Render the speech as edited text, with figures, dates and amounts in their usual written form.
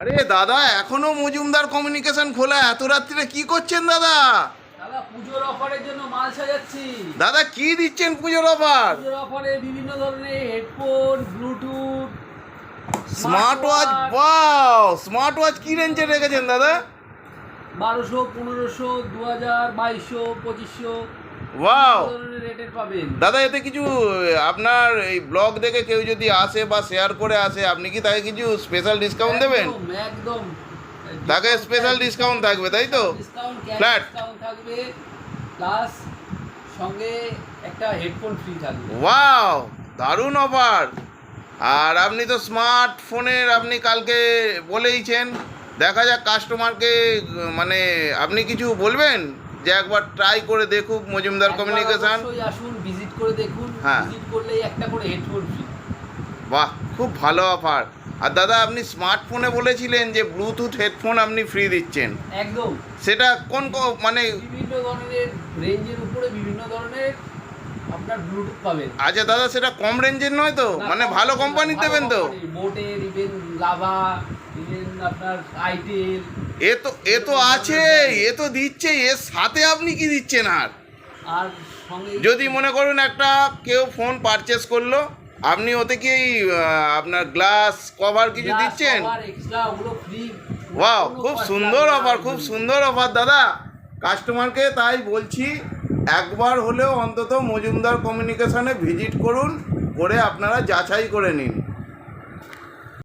আরে দাদা, এখনো মজুমদার কমিউনিকেশন খোলা? এত রাত্রিরে কি করছেন দাদা? দাদা পুজোর অফারের জন্য মাল সাজাচ্ছি। দাদা কি দিচ্ছেন পুজোর অফার? পুজোর অফারে বিভিন্ন ধরনের headphone, Bluetooth, smart watch. Wow, smart watch কি রেঞ্জে রেখেছেন দাদা? 1200, 1500, 2000, 2200, 2500 ওয়াও ধরনের রেটের পাবেন। দাদা, এতে কিছু আপনার এই ব্লগ দেখে কেউ যদি আসে বা শেয়ার করে আসে, আপনি কি তাকে কিছু স্পেশাল ডিসকাউন্ট দেবেন? একদম একদম তাকে স্পেশাল ডিসকাউন্ট থাকবে, তাই তো? ডিসকাউন্ট, ফ্ল্যাট ডিসকাউন্ট থাকবে, প্লাস সঙ্গে একটা হেডফোন ফ্রি থাকবে। ওয়াও, দারুণ অফার। আর আপনি তো স্মার্টফোনের আপনি কালকে বলেইছেন, দেখা যাক কাস্টমারকে, মানে আপনি কিছু বলবেন যে একবার ট্রাই করে দেখুক মজুমদার একবার কমিউনিকেশন। অবশ্যই আসুন, ভিজিট করে দেখুন। হ্যাঁ। ভিজিট করলেই একটা করে হেডফোন ফ্রি। বাহ, খুব ভালো অফার। আর দাদা, আপনি স্মার্টফোনে বলেছিলেন যে ব্লুটুথ হেডফোন আপনি ফ্রি দিচ্ছেন, একদম সেটা কোন মানে? বিভিন্ন ধরনের রেঞ্জের উপরে বিভিন্ন ধরনের আপনার ব্লুটুথ পাবেন। আচ্ছা দাদা, সেটা কম রেঞ্জের নয় তো? মানে ভালো কোম্পানির দেবেন তো? বোটের, ইভেন লাভা, ইভেন আপনার আইটেল। এ তো আছে, এ তো দিচ্ছে, এর সাথে আপনি কি দিচ্ছেন? আর সঙ্গে যদি মনে করুন একটা কেউ ফোন পারচেস করলো, আপনি ওতে কি আপনার গ্লাস কভার কিছু দিচ্ছেন? এক্সট্রা ওগুলো ফ্রি। ওয়াও, খুব সুন্দর অফার, খুব সুন্দর অফার দাদা। কাস্টমারকে তাই বলছি, একবার হলেও অন্তত মজুমদার কমিউনিকেশনে ভিজিট করুন, করে আপনারা যাচাই করে নিন।